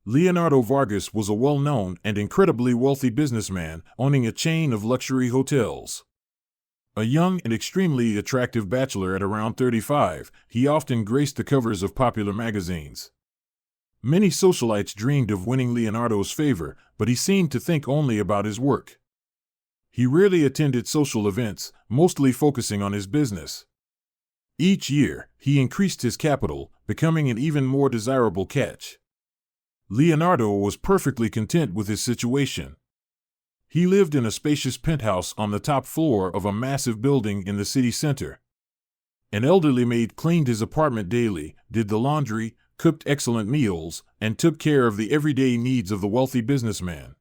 Leonardo Vargas was a well-known and incredibly wealthy businessman owning a chain of luxury hotels. A young and extremely attractive bachelor at around 35, he often graced the covers of popular magazines. Many socialites dreamed of winning Leonardo's favor, but he seemed to think only about his work. He rarely attended social events, mostly focusing on his business. Each year, he increased his capital, becoming an even more desirable catch. Leonardo was perfectly content with his situation. He lived in a spacious penthouse on the top floor of a massive building in the city center. An elderly maid cleaned his apartment daily, did the laundry, cooked excellent meals, and took care of the everyday needs of the wealthy businessman.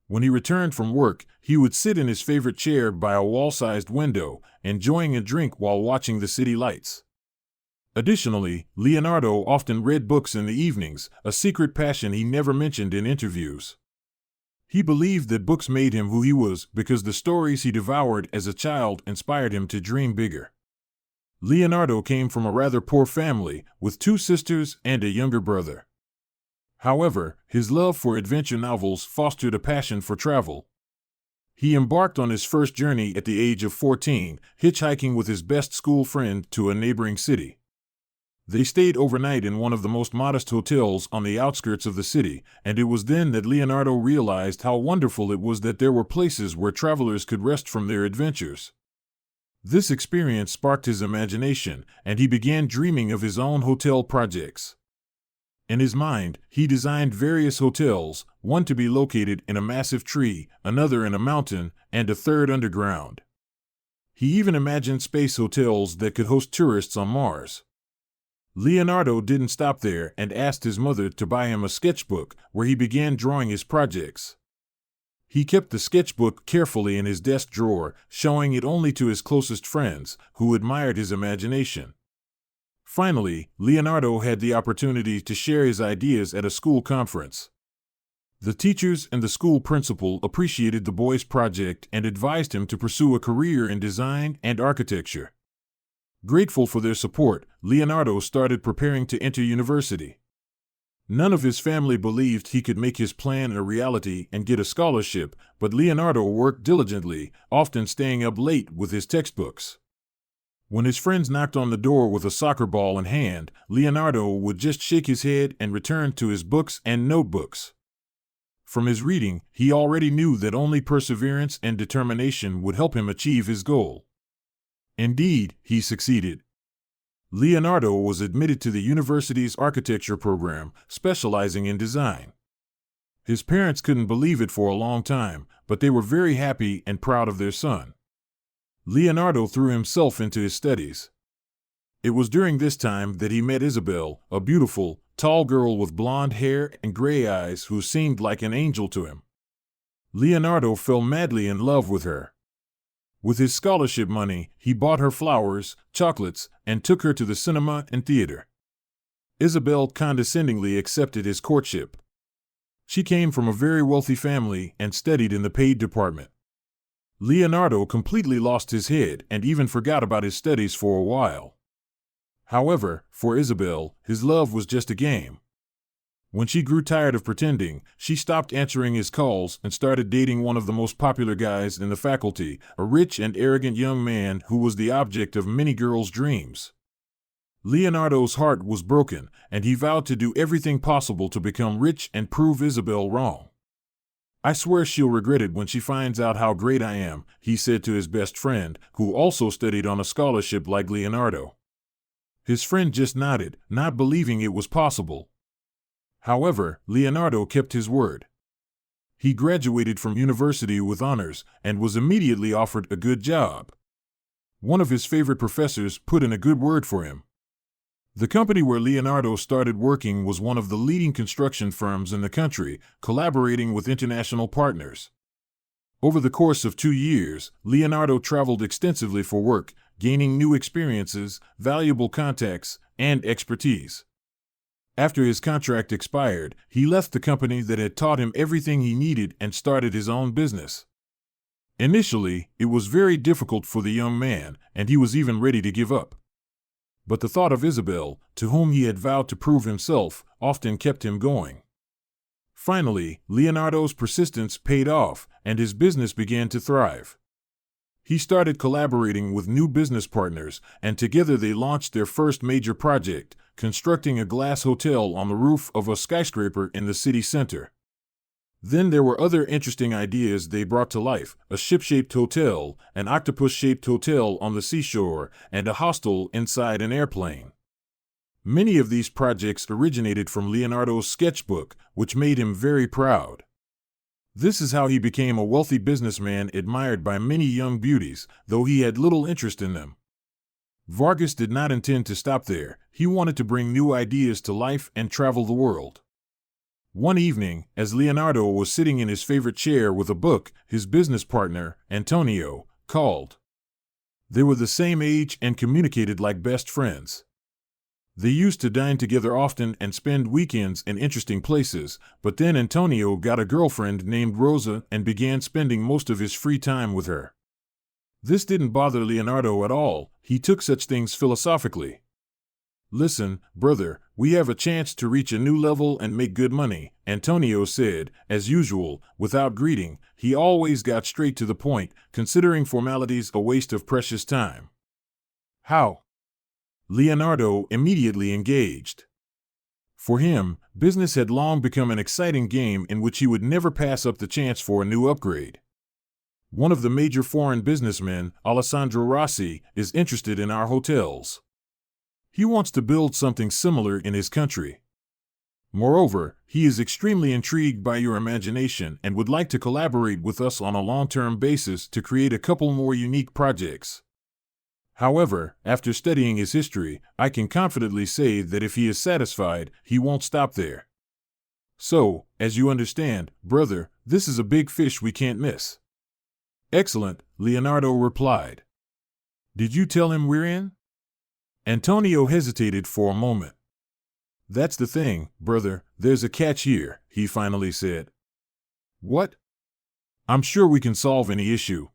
When he returned from work, he would sit in his favorite chair by a wall-sized window, enjoying a drink while watching the city lights. Additionally, Leonardo often read books in the evenings, a secret passion he never mentioned in interviews. He believed that books made him who he was because the stories he devoured as a child inspired him to dream bigger. Leonardo came from a rather poor family, with 2 sisters and a younger brother. However, his love for adventure novels fostered a passion for travel. He embarked on his first journey at the age of 14, hitchhiking with his best school friend to a neighboring city. They stayed overnight in one of the most modest hotels on the outskirts of the city, and it was then that Leonardo realized how wonderful it was that there were places where travelers could rest from their adventures. This experience sparked his imagination, and he began dreaming of his own hotel projects. In his mind, he designed various hotels, one to be located in a massive tree, another in a mountain, and a third underground. He even imagined space hotels that could host tourists on Mars. Leonardo didn't stop there and asked his mother to buy him a sketchbook where he began drawing his projects. He kept the sketchbook carefully in his desk drawer, showing it only to his closest friends, who admired his imagination. Finally, Leonardo had the opportunity to share his ideas at a school conference. The teachers and the school principal appreciated the boy's project and advised him to pursue a career in design and architecture. Grateful for their support, Leonardo started preparing to enter university. None of his family believed he could make his plan a reality and get a scholarship, but Leonardo worked diligently, often staying up late with his textbooks. When his friends knocked on the door with a soccer ball in hand, Leonardo would just shake his head and return to his books and notebooks. From his reading, he already knew that only perseverance and determination would help him achieve his goal. Indeed, he succeeded. Leonardo was admitted to the university's architecture program, specializing in design. His parents couldn't believe it for a long time, but they were very happy and proud of their son. Leonardo threw himself into his studies. It was during this time that he met Isabel, a beautiful, tall girl with blonde hair and gray eyes who seemed like an angel to him. Leonardo fell madly in love with her. With his scholarship money, he bought her flowers, chocolates, and took her to the cinema and theater. Isabel condescendingly accepted his courtship. She came from a very wealthy family and studied in the paid department. Leonardo completely lost his head and even forgot about his studies for a while. However, for Isabel, his love was just a game. When she grew tired of pretending, she stopped answering his calls and started dating one of the most popular guys in the faculty, a rich and arrogant young man who was the object of many girls' dreams. Leonardo's heart was broken, and he vowed to do everything possible to become rich and prove Isabel wrong. "I swear she'll regret it when she finds out how great I am," he said to his best friend, who also studied on a scholarship like Leonardo. His friend just nodded, not believing it was possible. However, Leonardo kept his word. He graduated from university with honors and was immediately offered a good job. One of his favorite professors put in a good word for him. The company where Leonardo started working was one of the leading construction firms in the country, collaborating with international partners. Over the course of 2 years, Leonardo traveled extensively for work, gaining new experiences, valuable contacts, and expertise. After his contract expired, he left the company that had taught him everything he needed and started his own business. Initially, it was very difficult for the young man, and he was even ready to give up. But the thought of Isabel, to whom he had vowed to prove himself, often kept him going. Finally, Leonardo's persistence paid off, and his business began to thrive. He started collaborating with new business partners, and together they launched their first major project, constructing a glass hotel on the roof of a skyscraper in the city center. Then there were other interesting ideas they brought to life: a ship-shaped hotel, an octopus-shaped hotel on the seashore, and a hostel inside an airplane. Many of these projects originated from Leonardo's sketchbook, which made him very proud. This is how he became a wealthy businessman admired by many young beauties, though he had little interest in them. Vargas did not intend to stop there. He wanted to bring new ideas to life and travel the world. One evening, as Leonardo was sitting in his favorite chair with a book, his business partner, Antonio, called. They were the same age and communicated like best friends. They used to dine together often and spend weekends in interesting places, but then Antonio got a girlfriend named Rosa and began spending most of his free time with her. This didn't bother Leonardo at all. He took such things philosophically. "Listen, brother, we have a chance to reach a new level and make good money," Antonio said. As usual, without greeting, he always got straight to the point, considering formalities a waste of precious time. "How?" Leonardo immediately engaged. For him, business had long become an exciting game in which he would never pass up the chance for a new upgrade. One of the major foreign businessmen, Alessandro Rossi, is interested in our hotels. He wants to build something similar in his country. Moreover, he is extremely intrigued by your imagination and would like to collaborate with us on a long-term basis to create a couple more unique projects. However, after studying his history, I can confidently say that if he is satisfied, he won't stop there. So, as you understand, brother, this is a big fish we can't miss. Excellent, Leonardo replied. Did you tell him we're in? Antonio hesitated for a moment. That's the thing, brother, there's a catch here, he finally said. What? I'm sure we can solve any issue.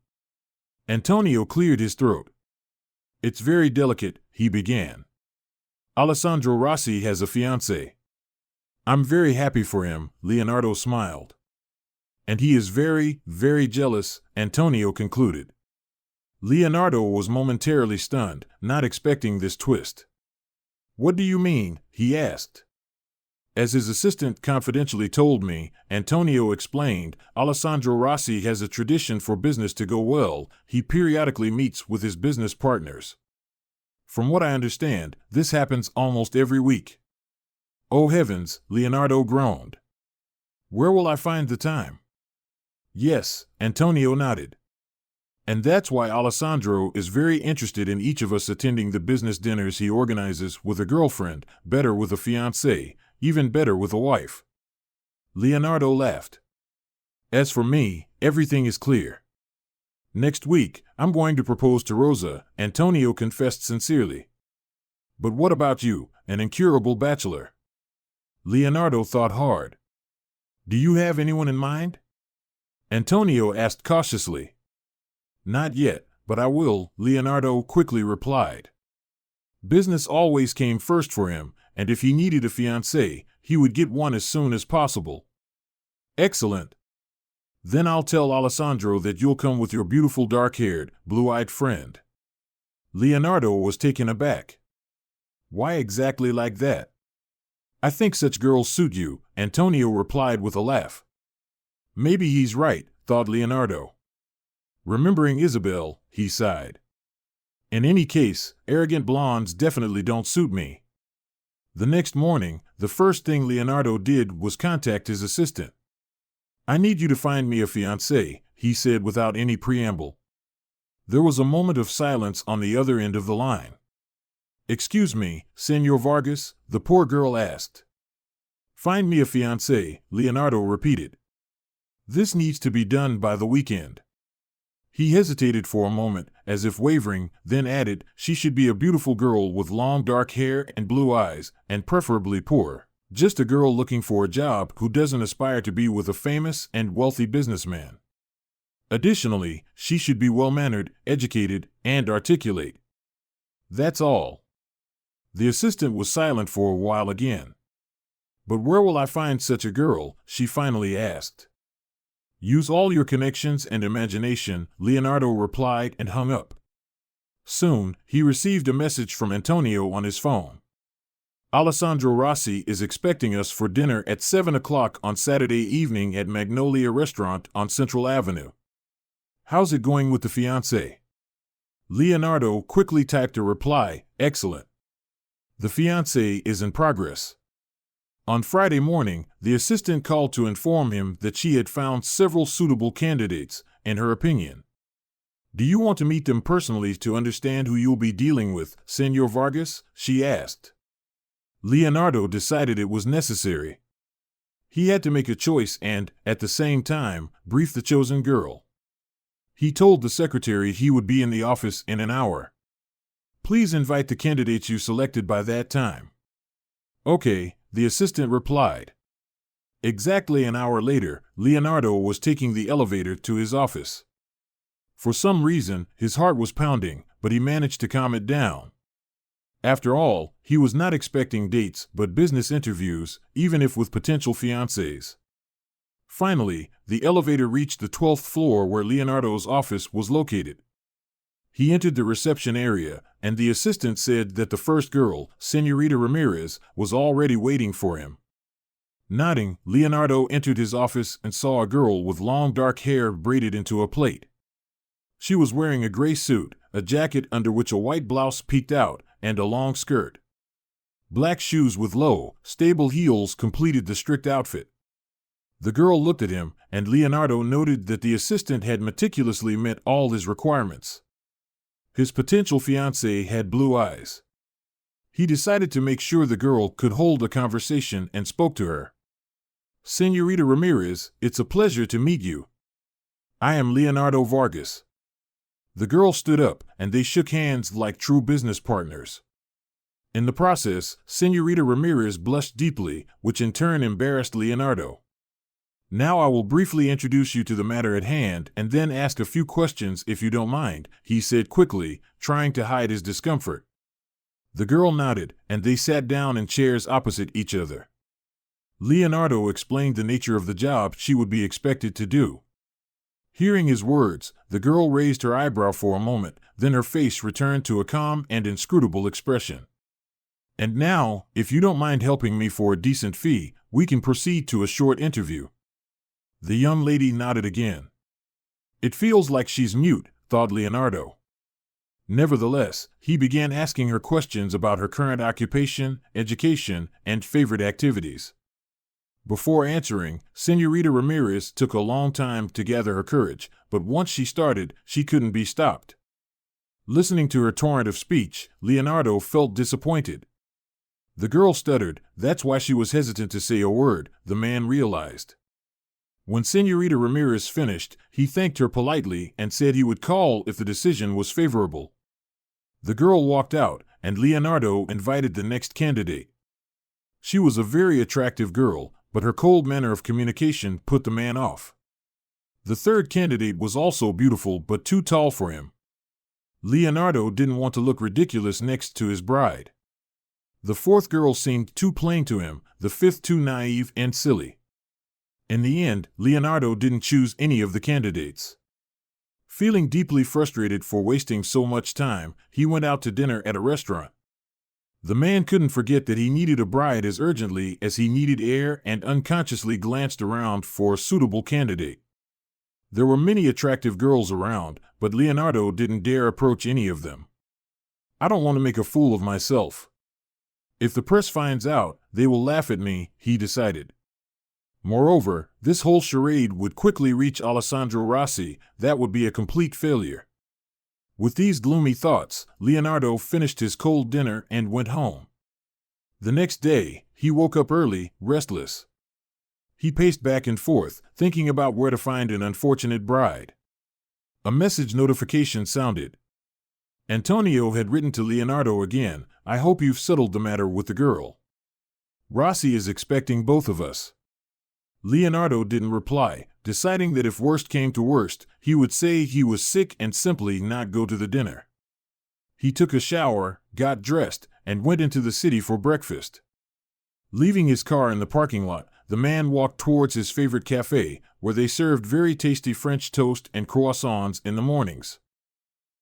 Antonio cleared his throat. It's very delicate, he began. Alessandro Rossi has a fiancée. I'm very happy for him, Leonardo smiled. And he is very, very jealous, Antonio concluded. Leonardo was momentarily stunned, not expecting this twist. What do you mean? He asked. As his assistant confidentially told me, Antonio explained, Alessandro Rossi has a tradition for business to go well. He periodically meets with his business partners. From what I understand, this happens almost every week. Oh heavens, Leonardo groaned. Where will I find the time? Yes, Antonio nodded. And that's why Alessandro is very interested in each of us attending the business dinners he organizes with a girlfriend, better with a fiancée, even better with a wife. Leonardo laughed. As for me, everything is clear. Next week, I'm going to propose to Rosa, Antonio confessed sincerely. But what about you, an incurable bachelor? Leonardo thought hard. Do you have anyone in mind? Antonio asked cautiously. Not yet, but I will, Leonardo quickly replied. Business always came first for him, and if he needed a fiancée, he would get one as soon as possible. Excellent. Then I'll tell Alessandro that you'll come with your beautiful dark-haired, blue-eyed friend. Leonardo was taken aback. Why exactly like that? I think such girls suit you, Antonio replied with a laugh. Maybe he's right, thought Leonardo. Remembering Isabel, he sighed. In any case, arrogant blondes definitely don't suit me. The next morning, the first thing Leonardo did was contact his assistant. I need you to find me a fiancée, he said without any preamble. There was a moment of silence on the other end of the line. Excuse me, Senor Vargas, the poor girl asked. Find me a fiancée, Leonardo repeated. This needs to be done by the weekend. He hesitated for a moment, as if wavering, then added, she should be a beautiful girl with long dark hair and blue eyes, and preferably poor. Just a girl looking for a job who doesn't aspire to be with a famous and wealthy businessman. Additionally, she should be well-mannered, educated, and articulate. That's all. The assistant was silent for a while again. "But where will I find such a girl?" she finally asked. "Use all your connections and imagination," Leonardo replied and hung up. Soon, he received a message from Antonio on his phone. "Alessandro Rossi is expecting us for dinner at 7 o'clock on Saturday evening at Magnolia Restaurant on Central Avenue. How's it going with the fiancée?" Leonardo quickly typed a reply, "Excellent. The fiancée is in progress." On Friday morning, the assistant called to inform him that she had found several suitable candidates, in her opinion. "Do you want to meet them personally to understand who you'll be dealing with, Senor Vargas?" she asked. Leonardo decided it was necessary. He had to make a choice and, at the same time, brief the chosen girl. He told the secretary he would be in the office in an hour. "Please invite the candidates you selected by that time." "Okay," the assistant replied. Exactly an hour later, Leonardo was taking the elevator to his office. For some reason, his heart was pounding, but he managed to calm it down. After all, he was not expecting dates but business interviews, even if with potential fiancés. Finally, the elevator reached the 12th floor where Leonardo's office was located. He entered the reception area, and the assistant said that the first girl, Señorita Ramirez, was already waiting for him. Nodding, Leonardo entered his office and saw a girl with long dark hair braided into a plait. She was wearing a gray suit, a jacket under which a white blouse peeked out, and a long skirt. Black shoes with low, stable heels completed the strict outfit. The girl looked at him, and Leonardo noted that the assistant had meticulously met all his requirements. His potential fiancée had blue eyes. He decided to make sure the girl could hold a conversation and spoke to her. "Señorita Ramirez, it's a pleasure to meet you. I am Leonardo Vargas." The girl stood up, and they shook hands like true business partners. In the process, Señorita Ramirez blushed deeply, which in turn embarrassed Leonardo. "Now I will briefly introduce you to the matter at hand and then ask a few questions if you don't mind," he said quickly, trying to hide his discomfort. The girl nodded, and they sat down in chairs opposite each other. Leonardo explained the nature of the job she would be expected to do. Hearing his words, the girl raised her eyebrow for a moment, then her face returned to a calm and inscrutable expression. "And now, if you don't mind helping me for a decent fee, we can proceed to a short interview." The young lady nodded again. It feels like she's mute, thought Leonardo. Nevertheless, he began asking her questions about her current occupation, education, and favorite activities. Before answering, Señorita Ramirez took a long time to gather her courage, but once she started, she couldn't be stopped. Listening to her torrent of speech, Leonardo felt disappointed. The girl stuttered, that's why she was hesitant to say a word, the man realized. When Señorita Ramirez finished, he thanked her politely and said he would call if the decision was favorable. The girl walked out, and Leonardo invited the next candidate. She was a very attractive girl, but her cold manner of communication put the man off. The third candidate was also beautiful but too tall for him. Leonardo didn't want to look ridiculous next to his bride. The fourth girl seemed too plain to him, the fifth too naive and silly. In the end, Leonardo didn't choose any of the candidates. Feeling deeply frustrated for wasting so much time, he went out to dinner at a restaurant. The man couldn't forget that he needed a bride as urgently as he needed air and unconsciously glanced around for a suitable candidate. There were many attractive girls around, but Leonardo didn't dare approach any of them. "I don't want to make a fool of myself. If the press finds out, they will laugh at me," he decided. Moreover, this whole charade would quickly reach Alessandro Rossi. That would be a complete failure. With these gloomy thoughts, Leonardo finished his cold dinner and went home. The next day, he woke up early, restless. He paced back and forth, thinking about where to find an unfortunate bride. A message notification sounded. Antonio had written to Leonardo again, "I hope you've settled the matter with the girl. Rossi is expecting both of us." Leonardo didn't reply, deciding that if worst came to worst, he would say he was sick and simply not go to the dinner. He took a shower, got dressed, and went into the city for breakfast. Leaving his car in the parking lot, the man walked towards his favorite cafe, where they served very tasty French toast and croissants in the mornings.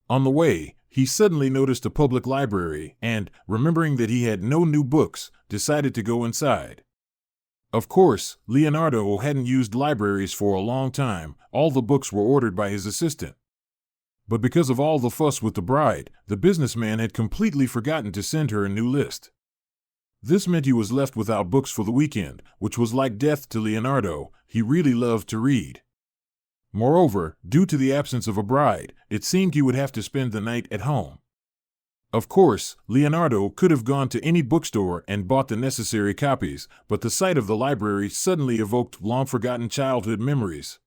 On the way, he suddenly noticed a public library and, remembering that he had no new books, decided to go inside. Of course, Leonardo hadn't used libraries for a long time. All the books were ordered by his assistant. But because of all the fuss with the bride, the businessman had completely forgotten to send her a new list. This meant he was left without books for the weekend, which was like death to Leonardo. He really loved to read. Moreover, due to the absence of a bride, it seemed he would have to spend the night at home. Of course, Leonardo could have gone to any bookstore and bought the necessary copies, but the sight of the library suddenly evoked long-forgotten childhood memories.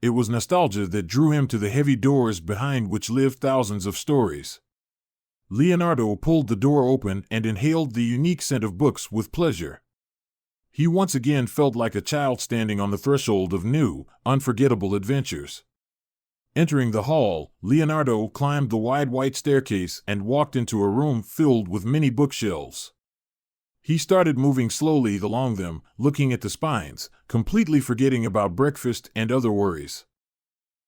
It was nostalgia that drew him to the heavy doors behind which lived thousands of stories. Leonardo pulled the door open and inhaled the unique scent of books with pleasure. He once again felt like a child standing on the threshold of new, unforgettable adventures. Entering the hall, Leonardo climbed the wide white staircase and walked into a room filled with many bookshelves. He started moving slowly along them, looking at the spines, completely forgetting about breakfast and other worries.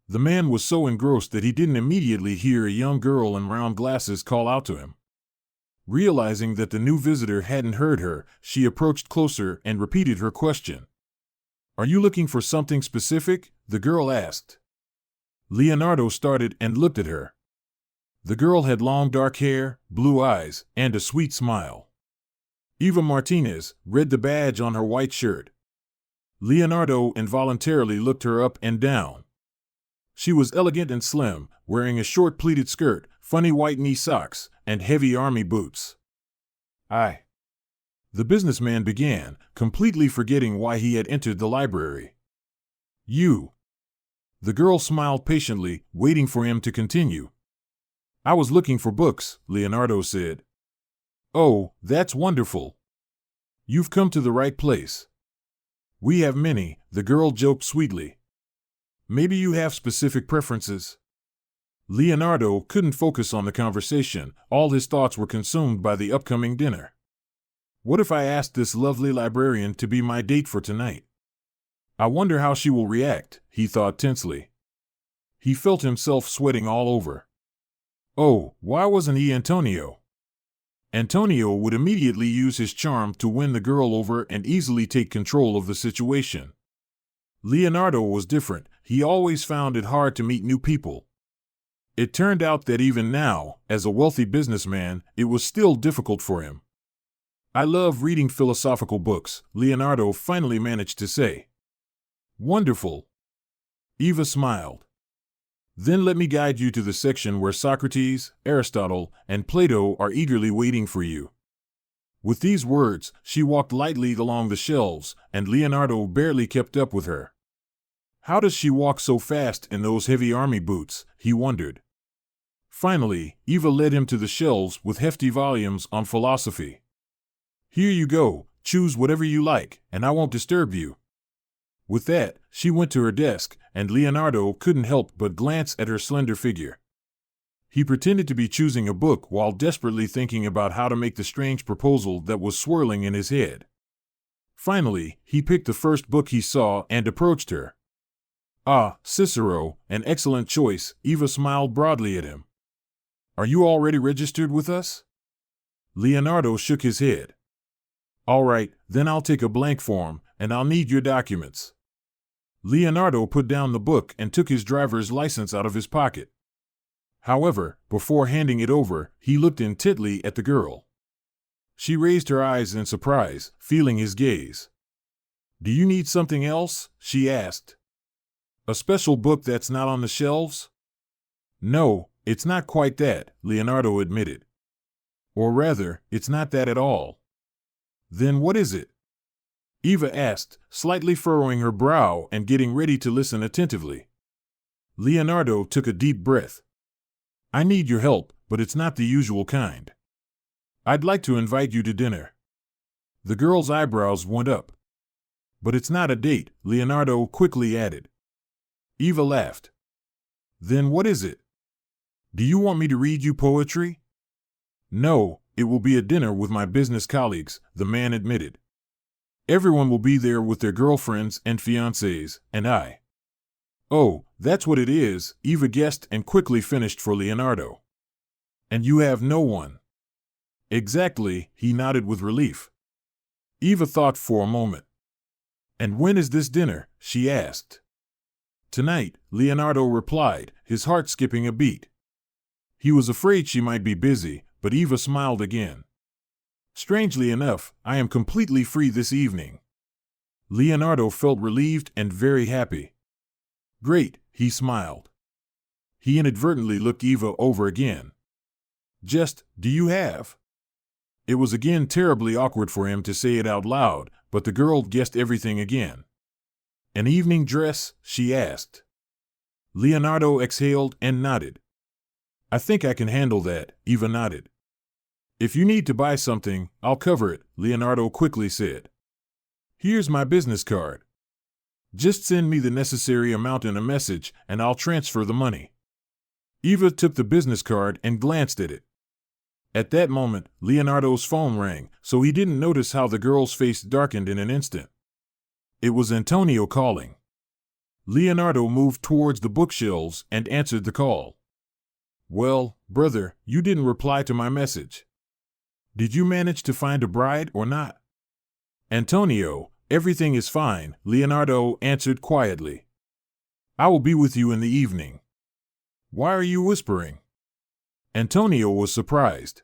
The man was so engrossed that he didn't immediately hear a young girl in round glasses call out to him. Realizing that the new visitor hadn't heard her, she approached closer and repeated her question. "Are you looking for something specific?" the girl asked. Leonardo started and looked at her. The girl had long dark hair, blue eyes, and a sweet smile. Eva Martinez read the badge on her white shirt. Leonardo involuntarily looked her up and down. She was elegant and slim, wearing a short pleated skirt, funny white knee socks, and heavy army boots. The businessman began, completely forgetting why he had entered the library. "You." The girl smiled patiently, waiting for him to continue. "I was looking for books," Leonardo said. "Oh, that's wonderful. You've come to the right place. We have many," the girl joked sweetly. "Maybe you have specific preferences?" Leonardo couldn't focus on the conversation. All his thoughts were consumed by the upcoming dinner. What if I asked this lovely librarian to be my date for tonight? I wonder how she will react, he thought tensely. He felt himself sweating all over. Oh, why wasn't he Antonio? Antonio would immediately use his charm to win the girl over and easily take control of the situation. Leonardo was different. He always found it hard to meet new people. It turned out that even now, as a wealthy businessman, it was still difficult for him. "I love reading philosophical books," Leonardo finally managed to say. "Wonderful." Eva smiled. "Then let me guide you to the section where Socrates, Aristotle, and Plato are eagerly waiting for you." With these words, she walked lightly along the shelves, and Leonardo barely kept up with her. How does she walk so fast in those heavy army boots, he wondered. Finally, Eva led him to the shelves with hefty volumes on philosophy. "Here you go, choose whatever you like, and I won't disturb you." With that, she went to her desk, and Leonardo couldn't help but glance at her slender figure. He pretended to be choosing a book while desperately thinking about how to make the strange proposal that was swirling in his head. Finally, he picked the first book he saw and approached her. "Ah, Cicero, an excellent choice," Eva smiled broadly at him. "Are you already registered with us?" Leonardo shook his head. "All right, then I'll take a blank form, and I'll need your documents." Leonardo put down the book and took his driver's license out of his pocket. However, before handing it over, he looked intently at the girl. She raised her eyes in surprise, feeling his gaze. "Do you need something else?" she asked. "A special book that's not on the shelves?" "No, it's not quite that," Leonardo admitted. "Or rather, it's not that at all." "Then what is it?" Eva asked, slightly furrowing her brow and getting ready to listen attentively. Leonardo took a deep breath. "I need your help, but it's not the usual kind. I'd like to invite you to dinner." The girl's eyebrows went up. "But it's not a date," Leonardo quickly added. Eva laughed. "Then what is it? Do you want me to read you poetry?" "No, it will be a dinner with my business colleagues," the man admitted. Everyone will be there with their girlfriends and fiancés, and I. Oh, that's what it is, Eva guessed and quickly finished for Leonardo. And you have no one. Exactly, he nodded with relief. Eva thought for a moment. And when is this dinner? She asked. Tonight, Leonardo replied, his heart skipping a beat. He was afraid she might be busy, but Eva smiled again. Strangely enough, I am completely free this evening. Leonardo felt relieved and very happy. Great, he smiled. He inadvertently looked Eva over again. Just, do you have? It was again terribly awkward for him to say it out loud, but the girl guessed everything again. An evening dress? She asked. Leonardo exhaled and nodded. I think I can handle that, Eva nodded. If you need to buy something, I'll cover it, Leonardo quickly said. Here's my business card. Just send me the necessary amount in a message, and I'll transfer the money. Eva took the business card and glanced at it. At that moment, Leonardo's phone rang, so he didn't notice how the girl's face darkened in an instant. It was Antonio calling. Leonardo moved towards the bookshelves and answered the call. Well, brother, you didn't reply to my message. Did you manage to find a bride or not? Antonio, everything is fine, Leonardo answered quietly. I will be with you in the evening. Why are you whispering? Antonio was surprised.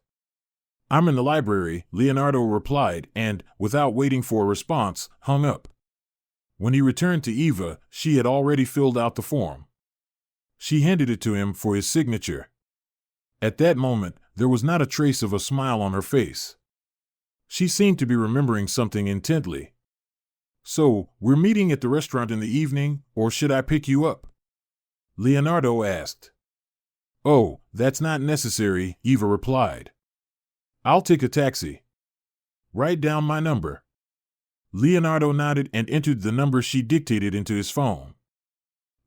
I'm in the library, Leonardo replied and, without waiting for a response, hung up. When he returned to Eva, she had already filled out the form. She handed it to him for his signature. At that moment, there was not a trace of a smile on her face. She seemed to be remembering something intently. So, we're meeting at the restaurant in the evening, or should I pick you up? Leonardo asked. Oh, that's not necessary, Eva replied. I'll take a taxi. Write down my number. Leonardo nodded and entered the number she dictated into his phone.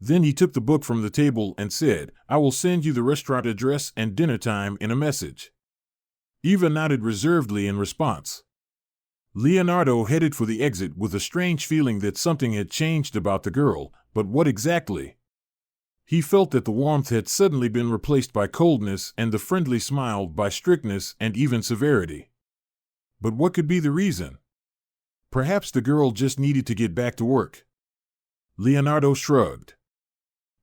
Then he took the book from the table and said, I will send you the restaurant address and dinner time in a message. Eva nodded reservedly in response. Leonardo headed for the exit with a strange feeling that something had changed about the girl, but what exactly? He felt that the warmth had suddenly been replaced by coldness and the friendly smile by strictness and even severity. But what could be the reason? Perhaps the girl just needed to get back to work. Leonardo shrugged.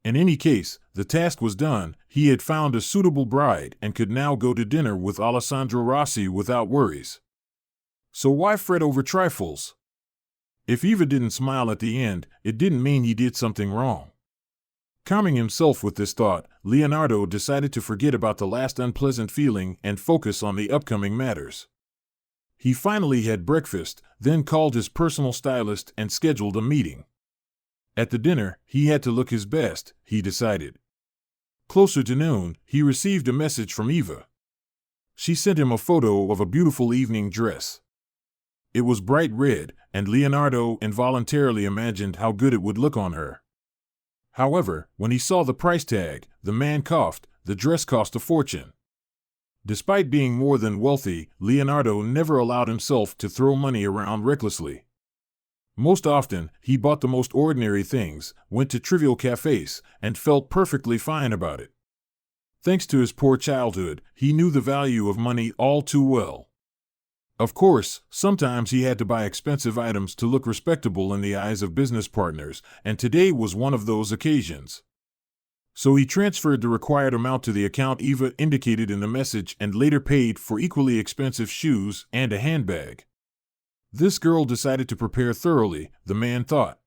In any case, the task was done. He had found a suitable bride and could now go to dinner with Alessandro Rossi without worries. So why fret over trifles? If Eva didn't smile at the end, it didn't mean he did something wrong. Calming himself with this thought, Leonardo decided to forget about the last unpleasant feeling and focus on the upcoming matters. He finally had breakfast, then called his personal stylist and scheduled a meeting. At the dinner, he had to look his best, he decided. Closer to noon, he received a message from Eva. She sent him a photo of a beautiful evening dress. It was bright red, and Leonardo involuntarily imagined how good it would look on her. However, when he saw the price tag, the man coughed. The dress cost a fortune. Despite being more than wealthy, Leonardo never allowed himself to throw money around recklessly. Most often, he bought the most ordinary things, went to trivial cafes, and felt perfectly fine about it. Thanks to his poor childhood, he knew the value of money all too well. Of course, sometimes he had to buy expensive items to look respectable in the eyes of business partners, and today was one of those occasions. So he transferred the required amount to the account Eva indicated in the message and later paid for equally expensive shoes and a handbag. This girl decided to prepare thoroughly, the man thought.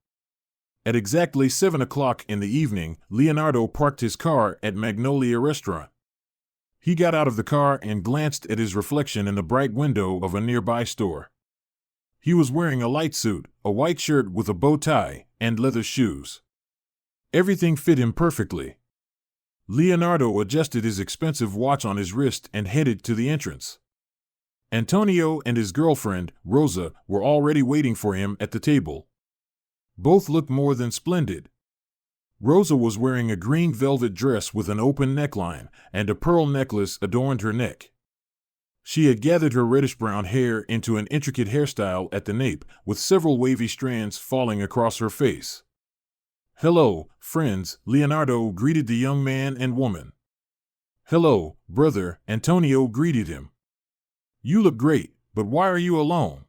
At exactly 7 o'clock in the evening, Leonardo parked his car at Magnolia Restaurant. He got out of the car and glanced at his reflection in the bright window of a nearby store. He was wearing a light suit, a white shirt with a bow tie, and leather shoes. Everything fit him perfectly. Leonardo adjusted his expensive watch on his wrist and headed to the entrance. Antonio and his girlfriend, Rosa, were already waiting for him at the table. Both looked more than splendid. Rosa was wearing a green velvet dress with an open neckline, and a pearl necklace adorned her neck. She had gathered her reddish-brown hair into an intricate hairstyle at the nape, with several wavy strands falling across her face. "Hello, friends," Leonardo greeted the young man and woman. "Hello, brother," Antonio greeted him. "You look great, but why are you alone?"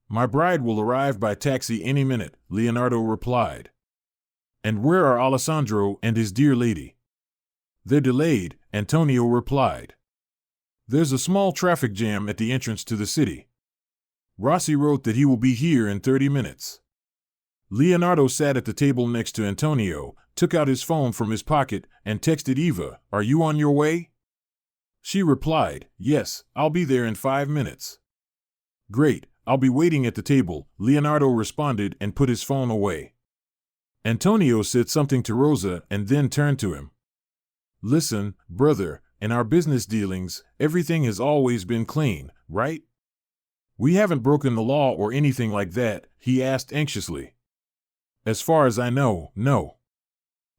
"My bride will arrive by taxi any minute," Leonardo replied. "And where are Alessandro and his dear lady?" "They're delayed," Antonio replied. "There's a small traffic jam at the entrance to the city. Rossi wrote that he will be here in 30 minutes. Leonardo sat at the table next to Antonio, took out his phone from his pocket, and texted Eva, "Are you on your way?" She replied, "Yes, I'll be there in 5 minutes." "Great, I'll be waiting at the table," Leonardo responded and put his phone away. Antonio said something to Rosa and then turned to him. "Listen, brother, in our business dealings, everything has always been clean, right? We haven't broken the law or anything like that," he asked anxiously. "As far as I know, no.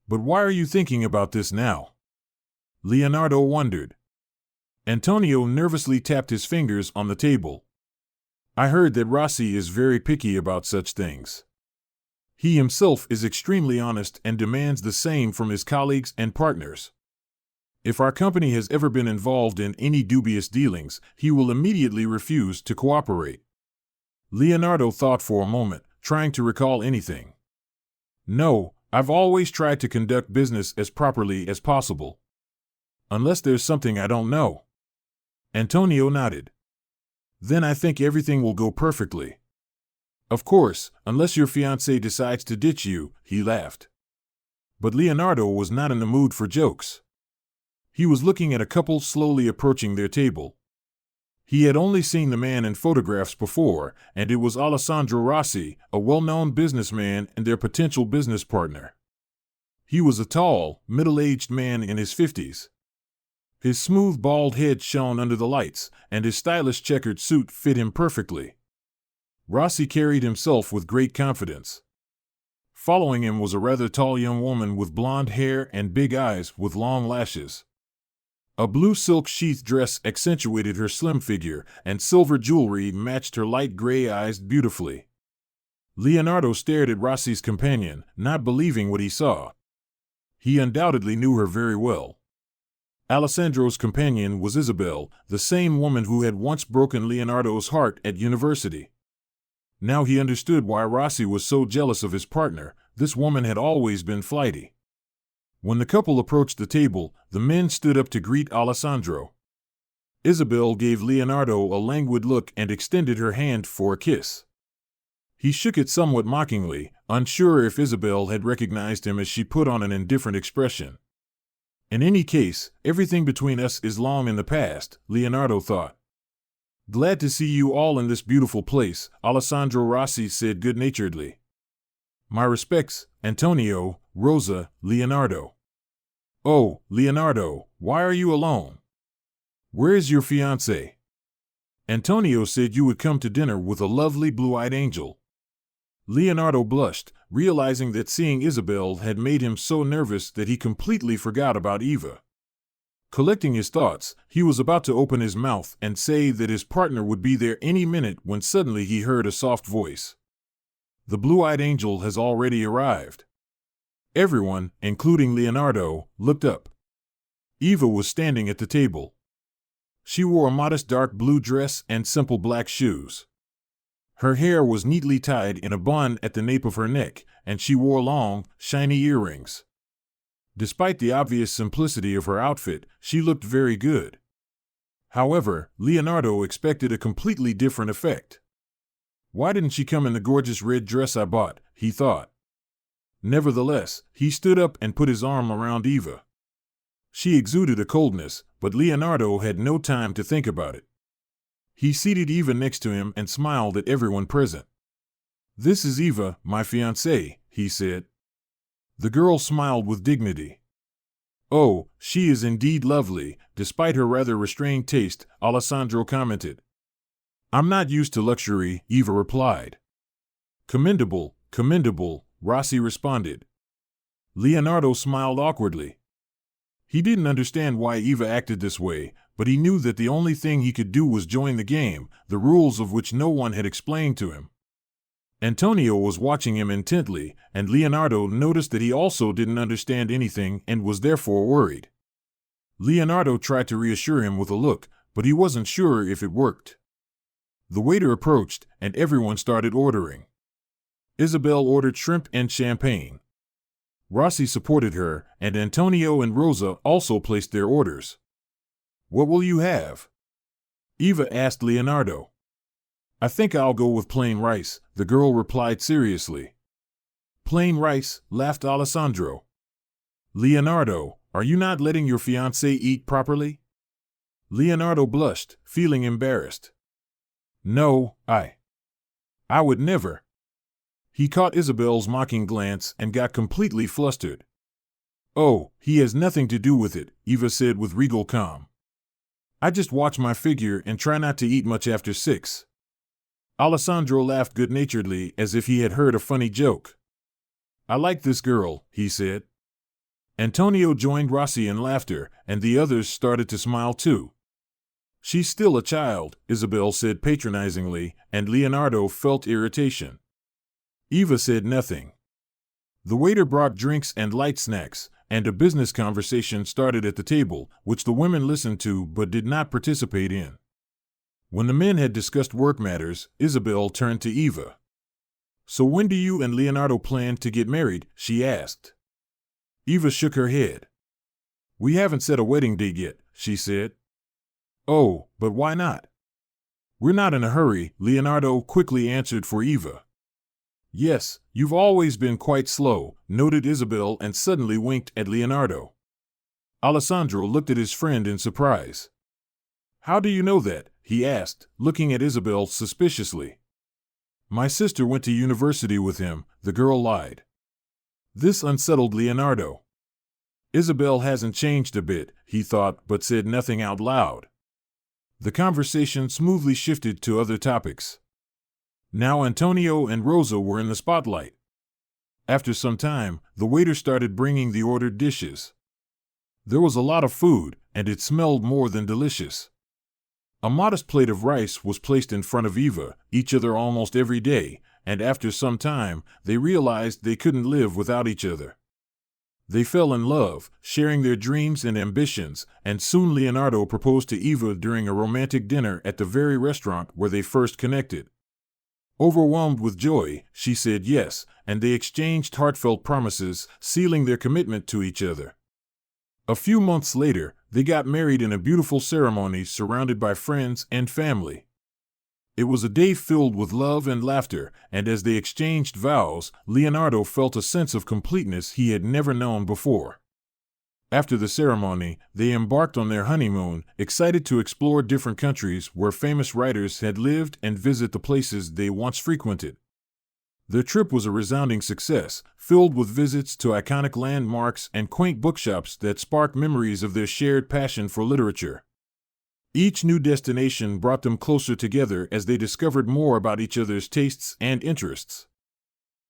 But why are you thinking about this now?" Leonardo wondered. Antonio nervously tapped his fingers on the table. "I heard that Rossi is very picky about such things. He himself is extremely honest and demands the same from his colleagues and partners. If our company has ever been involved in any dubious dealings, he will immediately refuse to cooperate." Leonardo thought for a moment, trying to recall anything. "No, I've always tried to conduct business as properly as possible. Unless there's something I don't know." Antonio nodded. "Then I think everything will go perfectly. Of course, unless your fiancée decides to ditch you," he laughed. But Leonardo was not in the mood for jokes. He was looking at a couple slowly approaching their table. He had only seen the man in photographs before, and it was Alessandro Rossi, a well-known businessman and their potential business partner. He was a tall, middle-aged man in his 50s. His smooth bald head shone under the lights, and his stylish checkered suit fit him perfectly. Rossi carried himself with great confidence. Following him was a rather tall young woman with blonde hair and big eyes with long lashes. A blue silk sheath dress accentuated her slim figure, and silver jewelry matched her light gray eyes beautifully. Leonardo stared at Rossi's companion, not believing what he saw. He undoubtedly knew her very well. Alessandro's companion was Isabel, the same woman who had once broken Leonardo's heart at university. Now he understood why Rossi was so jealous of his partner. This woman had always been flighty. When the couple approached the table, the men stood up to greet Alessandro. Isabel gave Leonardo a languid look and extended her hand for a kiss. He shook it somewhat mockingly, unsure if Isabel had recognized him as she put on an indifferent expression. "In any case, everything between us is long in the past," Leonardo thought. "Glad to see you all in this beautiful place," Alessandro Rossi said good-naturedly. "My respects, Antonio, Rosa, Leonardo." "Oh, Leonardo, why are you alone? Where is your fiancée? Antonio said you would come to dinner with a lovely blue-eyed angel." Leonardo blushed, realizing that seeing Isabel had made him so nervous that he completely forgot about Eva. Collecting his thoughts, he was about to open his mouth and say that his partner would be there any minute when suddenly he heard a soft voice. "The blue-eyed angel has already arrived." Everyone, including Leonardo, looked up. Eva was standing at the table. She wore a modest dark blue dress and simple black shoes. Her hair was neatly tied in a bun at the nape of her neck, and she wore long, shiny earrings. Despite the obvious simplicity of her outfit, she looked very good. However, Leonardo expected a completely different effect. "Why didn't she come in the gorgeous red dress I bought?" he thought. Nevertheless, he stood up and put his arm around Eva. She exuded a coldness, but Leonardo had no time to think about it. He seated Eva next to him and smiled at everyone present. "This is Eva, my fiancée," he said. The girl smiled with dignity. "Oh, she is indeed lovely, despite her rather restrained taste," Alessandro commented. "I'm not used to luxury," Eva replied. "Commendable, commendable," Rossi responded. Leonardo smiled awkwardly. He didn't understand why Eva acted this way, but he knew that the only thing he could do was join the game, the rules of which no one had explained to him. Antonio was watching him intently, and Leonardo noticed that he also didn't understand anything and was therefore worried. Leonardo tried to reassure him with a look, but he wasn't sure if it worked. The waiter approached, and everyone started ordering. Isabel ordered shrimp and champagne. Rossi supported her, and Antonio and Rosa also placed their orders. "What will you have?" Eva asked Leonardo. "I think I'll go with plain rice," the girl replied seriously. "Plain rice?" laughed Alessandro. "Leonardo, are you not letting your fiancée eat properly?" Leonardo blushed, feeling embarrassed. "No, I would never." He caught Isabel's mocking glance and got completely flustered. "Oh, he has nothing to do with it," Eva said with regal calm. "I just watch my figure and try not to eat much after 6. Alessandro laughed good-naturedly as if he had heard a funny joke. "I like this girl," he said. Antonio joined Rossi in laughter, and the others started to smile too. "She's still a child," Isabel said patronizingly, and Leonardo felt irritation. Eva said nothing. The waiter brought drinks and light snacks, and a business conversation started at the table, which the women listened to but did not participate in. When the men had discussed work matters, Isabel turned to Eva. "So when do you and Leonardo plan to get married?" she asked. Eva shook her head. "We haven't set a wedding date yet," she said. "Oh, but why not?" "We're not in a hurry," Leonardo quickly answered for Eva. "Yes, you've always been quite slow," noted Isabel and suddenly winked at Leonardo. Alessandro looked at his friend in surprise. "How do you know that?" he asked, looking at Isabel suspiciously. "My sister went to university with him," the girl lied. This unsettled Leonardo. Isabel hasn't changed a bit, he thought, but said nothing out loud. The conversation smoothly shifted to other topics. Now Antonio and Rosa were in the spotlight. After some time, the waiter started bringing the ordered dishes. There was a lot of food, and it smelled more than delicious. A modest plate of rice was placed in front of Eva, each other almost every day, and after some time, they realized they couldn't live without each other. They fell in love, sharing their dreams and ambitions, and soon Leonardo proposed to Eva during a romantic dinner at the very restaurant where they first connected. Overwhelmed with joy, she said yes, and they exchanged heartfelt promises, sealing their commitment to each other. A few months later, they got married in a beautiful ceremony surrounded by friends and family. It was a day filled with love and laughter, and as they exchanged vows, Leonardo felt a sense of completeness he had never known before. After the ceremony, they embarked on their honeymoon, excited to explore different countries where famous writers had lived and visit the places they once frequented. Their trip was a resounding success, filled with visits to iconic landmarks and quaint bookshops that sparked memories of their shared passion for literature. Each new destination brought them closer together as they discovered more about each other's tastes and interests.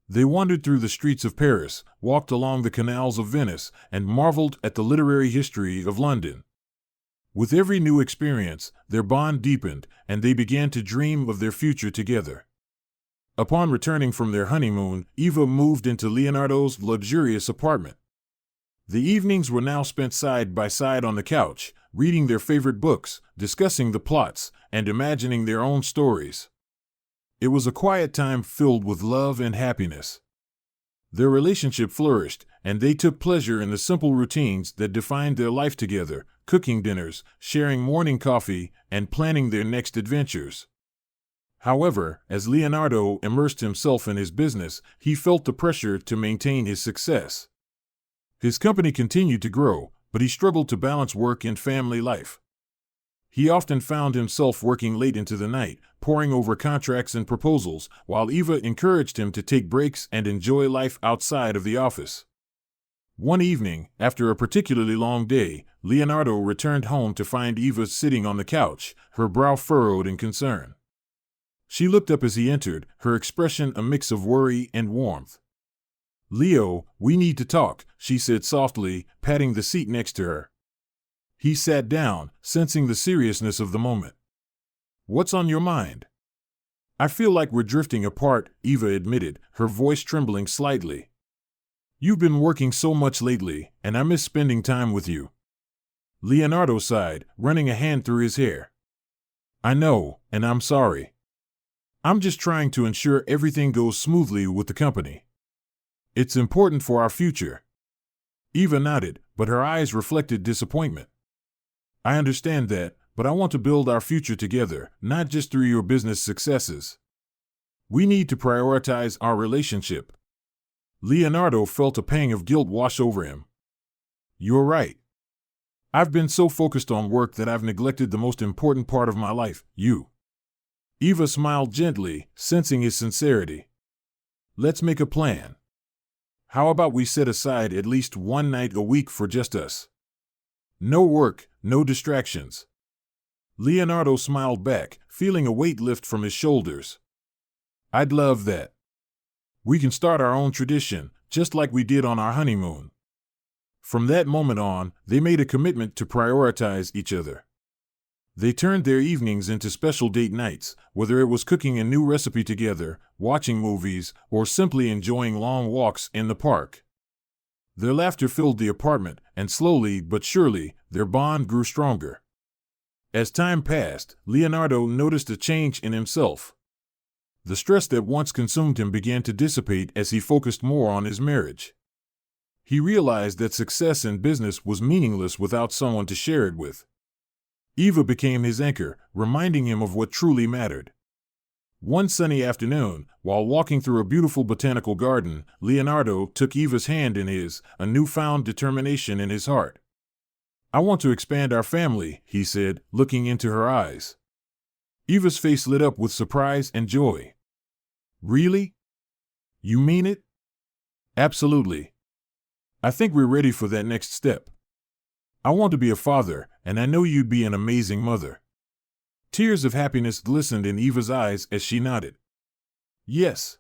They wandered through the streets of Paris, walked along the canals of Venice, and marveled at the literary history of London. With every new experience, their bond deepened, and they began to dream of their future together. Upon returning from their honeymoon, Eva moved into Leonardo's luxurious apartment. The evenings were now spent side by side on the couch, reading their favorite books, discussing the plots, and imagining their own stories. It was a quiet time filled with love and happiness. Their relationship flourished, and they took pleasure in the simple routines that defined their life together, cooking dinners, sharing morning coffee, and planning their next adventures. However, as Leonardo immersed himself in his business, he felt the pressure to maintain his success. His company continued to grow, but he struggled to balance work and family life. He often found himself working late into the night, poring over contracts and proposals, while Eva encouraged him to take breaks and enjoy life outside of the office. One evening, after a particularly long day, Leonardo returned home to find Eva sitting on the couch, her brow furrowed in concern. She looked up as he entered, her expression a mix of worry and warmth. "Leo, we need to talk," she said softly, patting the seat next to her. He sat down, sensing the seriousness of the moment. "What's on your mind?" "I feel like we're drifting apart," Eva admitted, her voice trembling slightly. "You've been working so much lately, and I miss spending time with you." Leonardo sighed, running a hand through his hair. "I know, and I'm sorry. I'm just trying to ensure everything goes smoothly with the company. It's important for our future." Eva nodded, but her eyes reflected disappointment. "I understand that, but I want to build our future together, not just through your business successes. We need to prioritize our relationship." Leonardo felt a pang of guilt wash over him. "You're right. I've been so focused on work that I've neglected the most important part of my life, you." Eva smiled gently, sensing his sincerity. "Let's make a plan. How about we set aside at least one night a week for just us? No work, no distractions." Leonardo smiled back, feeling a weight lift from his shoulders. "I'd love that. We can start our own tradition, just like we did on our honeymoon." From that moment on, they made a commitment to prioritize each other. They turned their evenings into special date nights, whether it was cooking a new recipe together, watching movies, or simply enjoying long walks in the park. Their laughter filled the apartment, and slowly but surely, their bond grew stronger. As time passed, Leonardo noticed a change in himself. The stress that once consumed him began to dissipate as he focused more on his marriage. He realized that success in business was meaningless without someone to share it with. Eva became his anchor, reminding him of what truly mattered. One sunny afternoon, while walking through a beautiful botanical garden, Leonardo took Eva's hand in his, a newfound determination in his heart. "I want to expand our family," he said, looking into her eyes. Eva's face lit up with surprise and joy. "Really? You mean it?" "Absolutely. I think we're ready for that next step. I want to be a father, and I know you'd be an amazing mother." Tears of happiness glistened in Eva's eyes as she nodded. "Yes.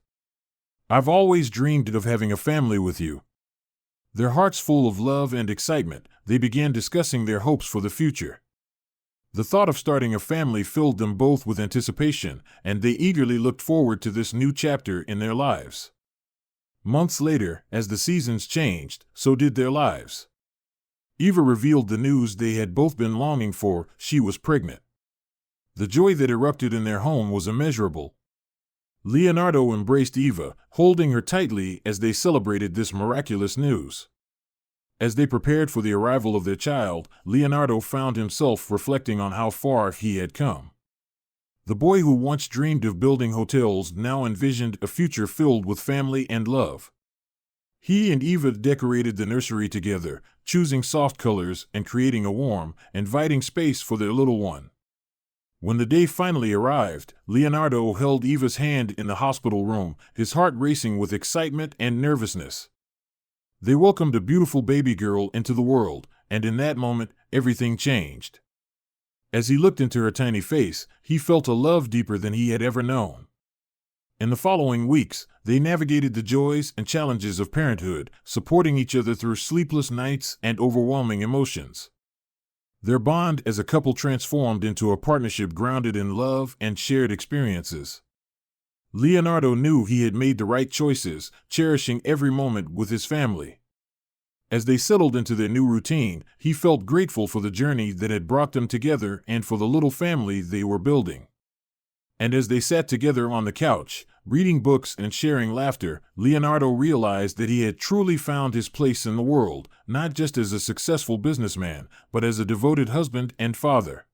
I've always dreamed of having a family with you." Their hearts full of love and excitement, they began discussing their hopes for the future. The thought of starting a family filled them both with anticipation, and they eagerly looked forward to this new chapter in their lives. Months later, as the seasons changed, so did their lives. Eva revealed the news they had both been longing for: she was pregnant. The joy that erupted in their home was immeasurable. Leonardo embraced Eva, holding her tightly as they celebrated this miraculous news. As they prepared for the arrival of their child, Leonardo found himself reflecting on how far he had come. The boy who once dreamed of building hotels now envisioned a future filled with family and love. He and Eva decorated the nursery together, choosing soft colors and creating a warm, inviting space for their little one. When the day finally arrived, Leonardo held Eva's hand in the hospital room, his heart racing with excitement and nervousness. They welcomed a beautiful baby girl into the world, and in that moment, everything changed. As he looked into her tiny face, he felt a love deeper than he had ever known. In the following weeks, they navigated the joys and challenges of parenthood, supporting each other through sleepless nights and overwhelming emotions. Their bond as a couple transformed into a partnership grounded in love and shared experiences. Leonardo knew he had made the right choices, cherishing every moment with his family. As they settled into their new routine, he felt grateful for the journey that had brought them together and for the little family they were building. And as they sat together on the couch, reading books and sharing laughter, Leonardo realized that he had truly found his place in the world, not just as a successful businessman, but as a devoted husband and father.